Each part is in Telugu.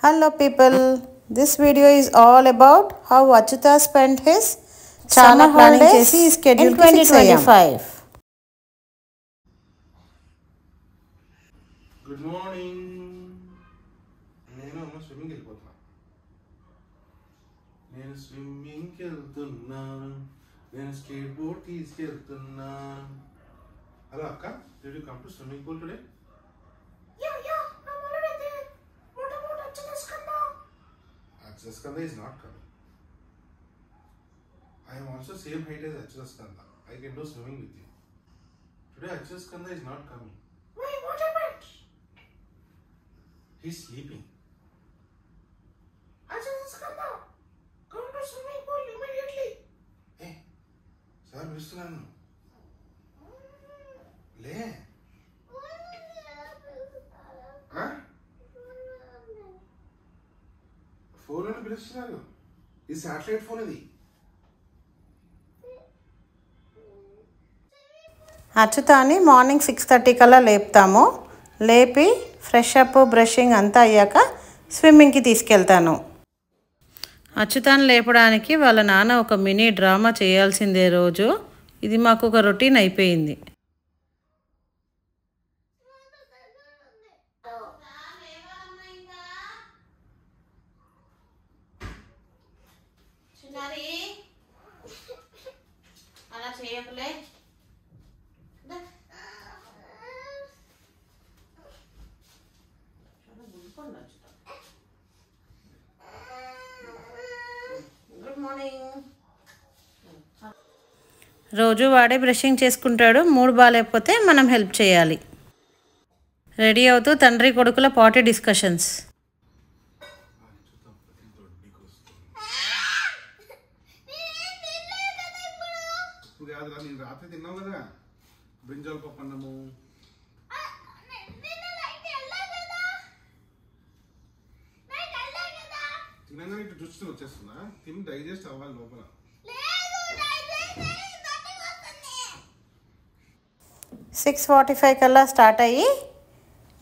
Hello people, this video is all about how Achyuta spent his summer holidays in 2025. Good morning. నేను స్విమ్మింగ్కి వెళ్ళిపోతున్నా. నేను స్విమ్మింగ్కి వెళ్తున్నా. నేను స్కేట్ బోర్డ్ తీసుకెళ్తున్నా. హలో అక్క, did you come to swimming pool today? Yeah, I'm already there. What about Achyuta Skanda? Achyuta Skanda is not coming. I am also same height as Achyuta Skanda. I can do swimming with you. Today Achyuta Skanda is not coming. Why, what happened? He's sleeping. Achyuta Skanda, come to swimming pool immediately. Hey, sir, పిలుస్తున్నాను. లే. ఫోన్ అని పిలుస్తున్నారు. ఇది శాటిలైట్ ఫోన్ ఇది. అచ్యుతాని మార్నింగ్ 6:30 కల్లా లేపుతాము. లేపి ఫ్రెష్ అప్ బ్రషింగ్ అంతా అయ్యాక స్విమ్మింగ్కి తీసుకెళ్తాను. అచ్యుతాన్ని లేపడానికి వాళ్ళ నాన్న ఒక మినీ డ్రామా చేయాల్సిందే రోజు. ఇది మాకు ఒక రొటీన్ అయిపోయింది. అలా చేయకులే. Good morning. రోజు వాడే బ్రషింగ్ చేసుకుంటాడు. మూడు బాగాలేకపోతే మనం హెల్ప్ చేయాలి. రెడీ అవుతూ తండ్రి కొడుకుల పార్టీ డిస్కషన్స్. నేను రాత్రి తిన్నావు కదా బ్రింజాల్ పప్పు అన్నము. తినగా ఇటు రుచి వచ్చేస్తుందా? తిని డైజెస్ట్ అవ్వాలి లోపల. 6:45 కల్లా స్టార్ట్ అయ్యి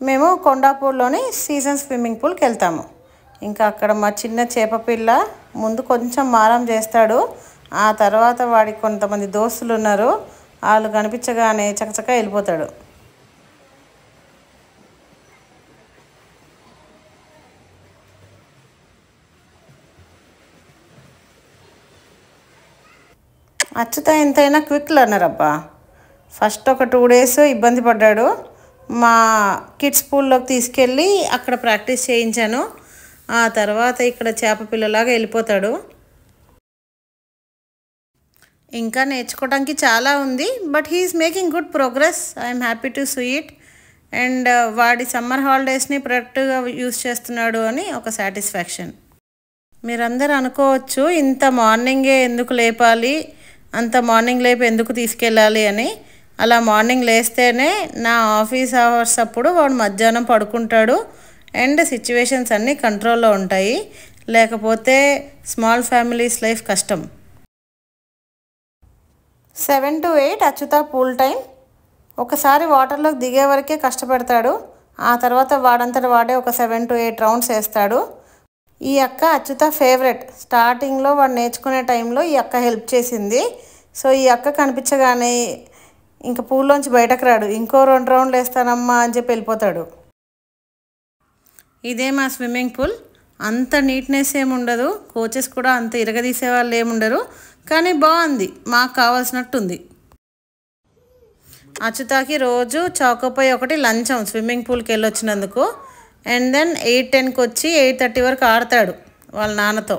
మేము కొండాపూర్లోని సీజన్ స్విమ్మింగ్ పూల్కి వెళ్తాము. ఇంకా అక్కడ మా చిన్న చేప పిల్ల ముందు కొంచెం మారం చేస్తాడు. ఆ తర్వాత వాడికి కొంతమంది దోస్తులు ఉన్నారు. వాళ్ళు కనిపించగానే చకచక వెళ్ళిపోతాడు. అచ్యుత ఎంతైనా క్విక్ లర్నర్ అబ్బా. ఫస్ట్ ఒక 2 days ఇబ్బంది పడ్డాడు. మా కిడ్స్ పూల్లోకి తీసుకెళ్ళి అక్కడ ప్రాక్టీస్ చేయించాను. ఆ తర్వాత ఇక్కడ చేప పిల్లలాగా వెళ్ళిపోతాడు. ఇంకా నేర్చుకోవడానికి చాలా ఉంది. But he's making good progress. I'm happy to see it. And వాడి సమ్మర్ హాలిడేస్ని ప్రొడక్టివ్గా యూస్ చేస్తున్నాడు అని ఒక సాటిస్ఫాక్షన్. మీరందరూ అనుకోవచ్చు ఇంత మార్నింగే ఎందుకు లేపాలి, అంత మార్నింగ్ లేపి ఎందుకు తీసుకెళ్ళాలి అని. అలా మార్నింగ్ లేస్తేనే నా ఆఫీస్ అవర్స్ అప్పుడు వాడు మధ్యాహ్నం పడుకుంటాడు అండ్ సిచ్యువేషన్స్ అన్నీ కంట్రోల్లో ఉంటాయి. లేకపోతే స్మాల్ ఫ్యామిలీస్ లైఫ్ కష్టం. 7 to 8 అచ్యుత పూల్ టైం. ఒకసారి వాటర్లోకి దిగే వరకే కష్టపడతాడు. ఆ తర్వాత వాడంతట వాడే ఒక 7 to 8 రౌండ్స్ వేస్తాడు. ఈ అక్క అచ్యుత ఫేవరెట్. స్టార్టింగ్లో వాడు నేర్చుకునే టైంలో ఈ అక్క హెల్ప్ చేసింది. సో ఈ అక్క కనిపించగానే ఇంకా పూల్లోంచి బయటకు రాడు. ఇంకో 2 రౌండ్లు వేస్తానమ్మా అని చెప్పి వెళ్ళిపోతాడు. ఇదే మా స్విమ్మింగ్ పూల్. అంత నీట్నెస్ ఏముండదు. కోచెస్ కూడా అంత ఇరగదీసే వాళ్ళు ఏముండరు. కానీ బాగుంది, మాకు కావాల్సినట్టుంది. అచ్యుతాకి రోజు చాకోపై ఒకటి లంచం స్విమ్మింగ్ పూల్కి వెళ్ళొచ్చినందుకు. అండ్ దెన్ 8:10కి వచ్చి 8:30 వరకు ఆడతాడు వాళ్ళ నాన్నతో.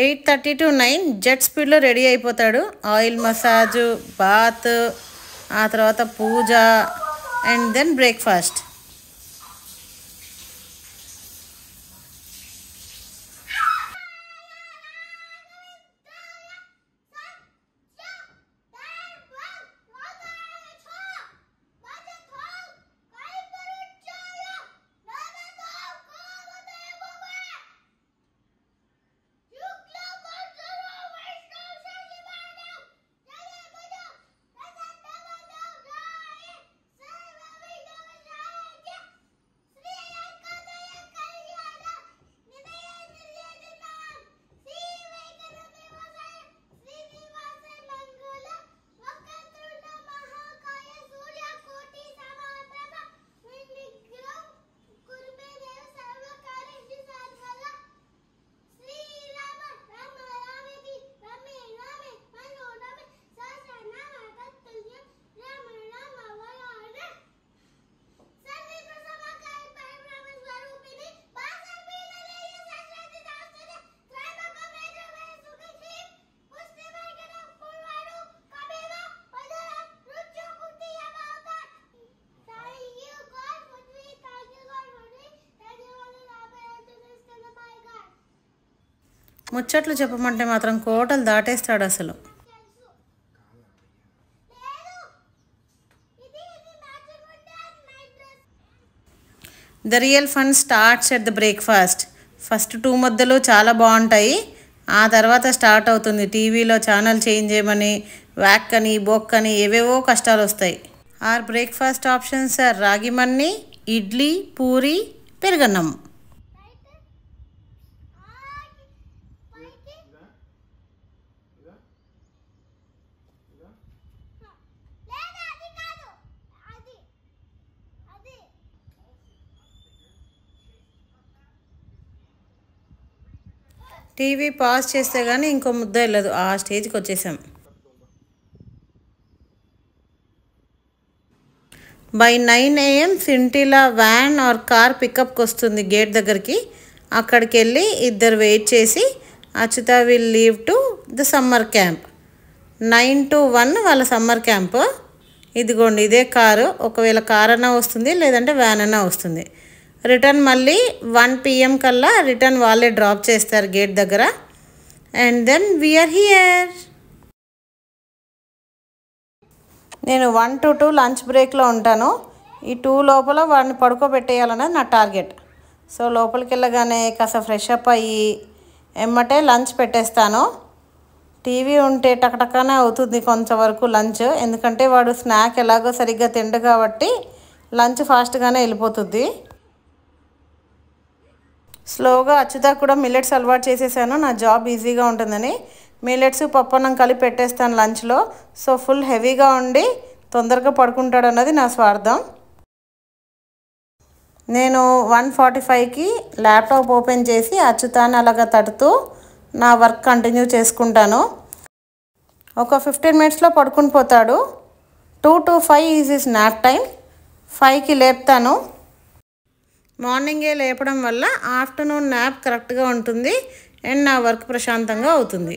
8:30 to 9 జెట్ స్పీడ్లో రెడీ అయిపోతాడు. ఆయిల్ మసాజు, బాత్, ఆ తర్వాత పూజ అండ్ దెన్ బ్రేక్ఫాస్ట్. ముచ్చట్లు చెప్పమంటే మాత్రం కోటలు దాటేస్తాడు అసలు. The real fun starts at the breakfast. First 2 ముద్దలు చాలా బాగుంటాయి. ఆ తర్వాత స్టార్ట్ అవుతుంది టీవీలో ఛానల్ చేంజ్ చేయమని, వ్యాక్ అని, బొక్ అని ఏవేవో కష్టాలు వస్తాయి. ఆర్ బ్రేక్ఫాస్ట్ ఆప్షన్స్ ఆర్ రాగి మన్ని, ఇడ్లీ, పూరి, పెరుగన్నం. టీవీ పాజ్ చేస్తే కానీ ఇంకో ముద్ద వెళ్ళదు. ఆ స్టేజ్కి వచ్చేసాం. బై 9 AM సింటిలా వ్యాన్ ఆర్ కార్ పికప్కి వస్తుంది గేట్ దగ్గరికి. అక్కడికి వెళ్ళి ఇద్దరు వెయిట్ చేసి Achyuta will leave to the summer camp. 9 to 1 వాళ్ళ సమ్మర్ క్యాంప్. ఇదిగోండి ఇదే కారు. ఒకవేళ కార్ అన్నా వస్తుంది, లేదంటే వ్యాన్ అన్నా వస్తుంది. రిటర్న్ మళ్ళీ 1 PM కల్లా రిటర్న్ వాళ్ళే డ్రాప్ చేస్తారు గేట్ దగ్గర. And then we're here. నేను 1 to 2 లంచ్ బ్రేక్లో ఉంటాను. ఈ 2 లోపల వాడిని పడుకోబెట్టేయాలన్నది నా టార్గెట్. సో లోపలికి వెళ్ళగానే కాస్త ఫ్రెష్ అప్ అయ్యి ఎమ్మటే లంచ్ పెట్టేస్తాను. టీవీ ఉంటే టకటకానే అవుతుంది కొంతవరకు లంచ్, ఎందుకంటే వాడు స్నాక్ ఎలాగో సరిగ్గా తిండు కాబట్టి లంచ్ ఫాస్ట్గానే వెళ్ళిపోతుంది. స్లోగా అచ్యుత కూడా మిల్లెట్స్ అలవాటు చేసేసాను, నా జాబ్ ఈజీగా ఉంటుందని. మిల్లెట్స్ పప్పన్నం కలిపి పెట్టేస్తాను లంచ్లో. సో ఫుల్ హెవీగా ఉండి తొందరగా పడుకుంటాడు అన్నది నా స్వార్థం. నేను 1:45కి ల్యాప్టాప్ ఓపెన్ చేసి అచ్యుతాన్ని అలాగా తడుతూ నా వర్క్ కంటిన్యూ చేసుకుంటాను. ఒక 15 minutesలో పడుకుని పోతాడు. 2 to 5 is his nap time. 5కి లేపుతాను. మార్నింగే లేపడం వల్ల ఆఫ్టర్నూన్ నాప్ కరెక్ట్గా ఉంటుంది అండ్ నా వర్క్ ప్రశాంతంగా అవుతుంది.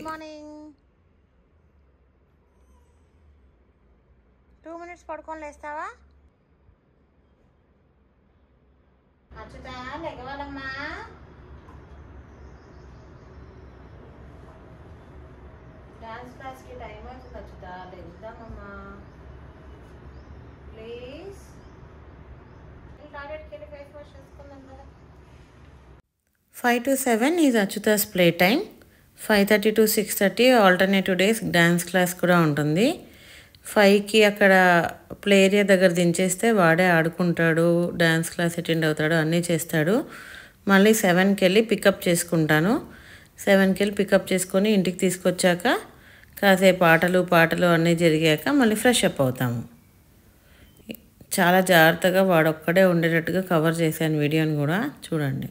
2 minutes పడుకొని లేస్తావా? అచ్యుత లెగవాలమ్మా. డాన్స్ క్లాస్కి టైం అవుతుంది అచ్యుత, లెగుద్దామమ్మా ప్లీజ్. టాయిలెట్కి వెళ్ళి ఫేస్ వాష్ చేసుకుందాం కదా. 5 to 7 is Achyuta's play time. 5:30 to 6:30 alternative days dance class కూడా ఉంటుంది. 5కి అక్కడ ప్లే ఏరియా దగ్గర దించేస్తే వాడే ఆడుకుంటాడు, డ్యాన్స్ క్లాస్ అటెండ్ అవుతాడు, అన్నీ చేస్తాడు. మళ్ళీ 7కి వెళ్ళి పికప్ చేసుకుంటాను. 7కి వెళ్ళి పికప్ చేసుకొని ఇంటికి తీసుకొచ్చాక కాసేపు పాటలు అన్నీ జరిగాక మళ్ళీ ఫ్రెష్ అప్ అవుతాము. చాలా జాగ్రత్తగా వాడొక్కడే ఉండేటట్టుగా కవర్ చేశాను వీడియోని కూడా చూడండి.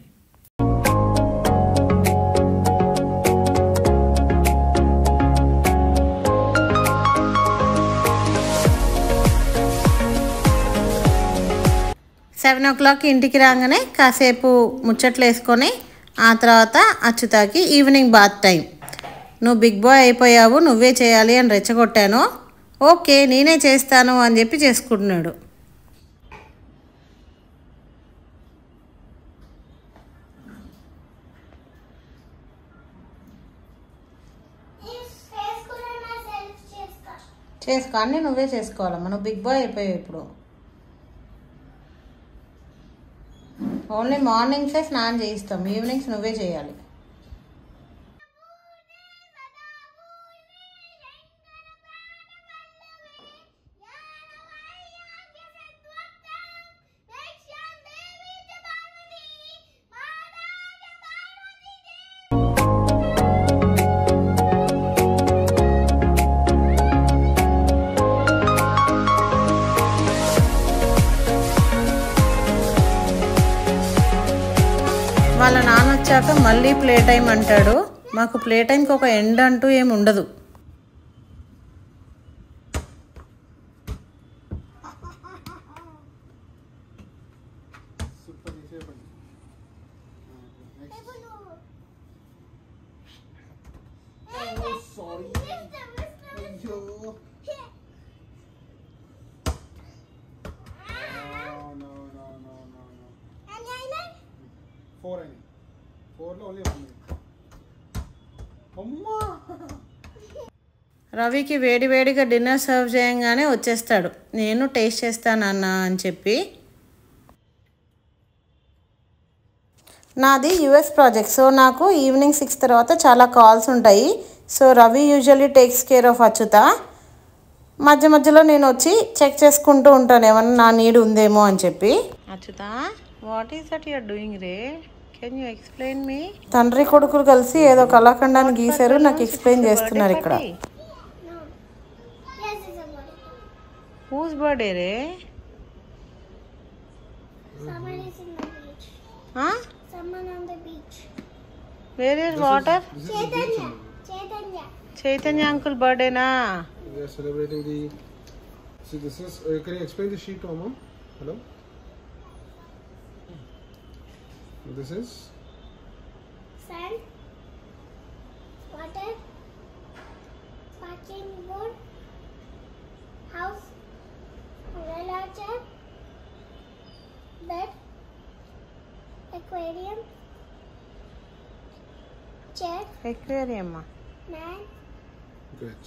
సెవెన్ ఓ క్లాక్కి ఇంటికి రాగానే కాసేపు ముచ్చట్లు వేసుకొని ఆ తర్వాత అచ్యుతకి ఈవినింగ్ బాత్ టైం. నువ్వు బిగ్ బాయ్ అయిపోయావు, నువ్వే చేయాలి అని రెచ్చగొట్టాను. ఓకే నేనే చేస్తాను అని చెప్పి చేసుకుంటున్నాడు. చేసుకో, అన్నీ నువ్వే చేసుకోవాలమ్మా, నువ్వు బిగ్ బాయ్ అయిపోయావు ఇప్పుడు. ఓన్లీ మార్నింగ్సే స్నానం చేయిస్తాం, ఈవినింగ్స్ నువ్వే చేయాలి. వాళ్ళ నాన్న వచ్చాక మళ్ళీ ప్లే టైం అంటాడు. మాకు ప్లే టైంకి ఒక ఎండ్ అంటూ ఏమి ఉండదు. రవికి వేడివేడిగా డిన్నర్ సర్వ్ చేయంగానే వచ్చేస్తాడు, నేను టేస్ట్ చేస్తాను అన్న అని చెప్పి. నాది యూఎస్ ప్రాజెక్ట్, సో నాకు ఈవినింగ్ 6 తర్వాత చాలా కాల్స్ ఉంటాయి. So Ravi usually takes care of Achyuta. మధ్య మధ్యలో నేను వచ్చి చెక్ చేసుకుంటూ ఉంటాను ఏమన్నా నా నీడ్ ఉందేమో అని చెప్పి. Achyuta, what is that you're doing రే? Can you explain me? తండ్రి కొడుకులు కలిసి ఏదో కళాఖండాన్ని గీశారు, నాకు ఎక్స్ప్లెయిన్ చేస్తున్నారు ఇక్కడ. హూస్ బర్త్డే రే? Someone is in the beach. Someone on the beach. Where is water? Chaitanya uncle బర్త్డేనా? We are celebrating the. See, this is. Can you explain the sheet to Mom? Hello. This is. Sun, water, parking board, house, umbrella chair, bed, aquarium, chair, aquarium. man. Good.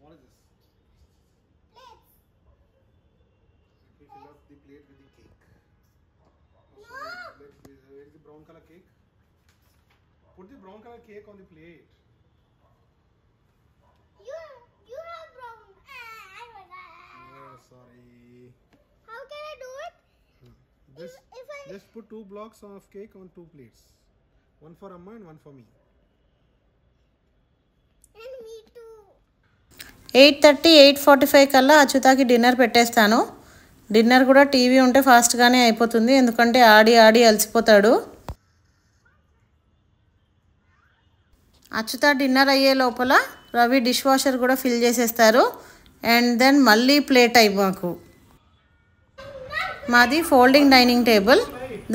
What is this? Plates. We fill up the plate with the cake. No. Where is the brown color cake? Put the brown color cake on the plate. You have brown. I was. Oh, sorry. How can I do it? If I Just put 2 blocks of cake on 2 plates. One for Amma and one for me. and me too. 8:30, 8:45 కల్లా అచ్యుతకి డిన్నర్ పెట్టేస్తాను. డిన్నర్ కూడా టీవీ ఉంటే ఫాస్ట్గానే అయిపోతుంది, ఎందుకంటే ఆడి ఆడి అలసిపోతాడు. అచ్యుత డిన్నర్ అయ్యే లోపల రవి డిష్ వాషర్ కూడా ఫిల్ చేసేస్తారు. అండ్ దెన్ మళ్ళీ ప్లే టైం మాకు. మాది ఫోల్డింగ్ డైనింగ్ టేబుల్,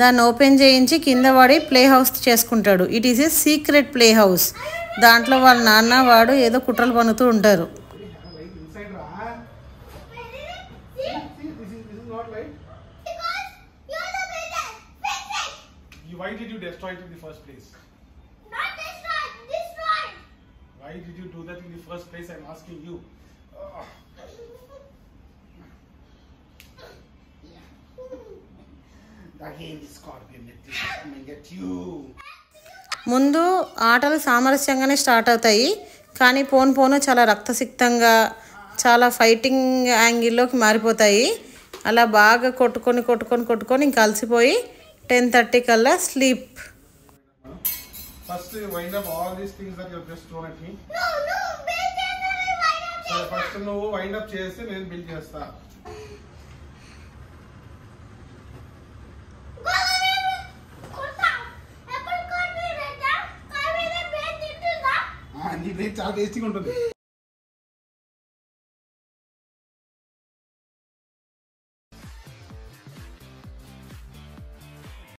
దాన్ని ఓపెన్ చేయించి కింద వాడి ప్లే హౌస్ చేసుకుంటాడు. It is a secret play house. దాంట్లో వాళ్ళ నాన్న వాడు ఏదో కుట్రలు పన్నుతూ ఉంటారు. Inside, Ra. See, this is not light. Because you're the builder. Fix it. Why did you destroy it in the first place? Not destroyed. Destroyed. Why did you do that in the first place? I'm asking you. Again, the scorpion. Let this come and get you. ముందు ఆటలు సామరస్యంగానే స్టార్ట్ అవుతాయి, కానీ పోను పోను చాలా రక్తసిక్తంగా చాలా ఫైటింగ్ యాంగిల్లోకి మారిపోతాయి. అలా బాగా కొట్టుకొని ఇంక అలసిపోయి 10:30 కల్లా sleep. First, wind up all these things that you have just thrown at me. No, build generally wind up. So first, నువ్వు wind up చేస్తే నేను బిల్డ్ చేస్తా. Go away. Kurta. Apple cart me right now. Car with a bread into that. నీ బ్రేక్ చాలా టేస్టీగా ఉంటుంది.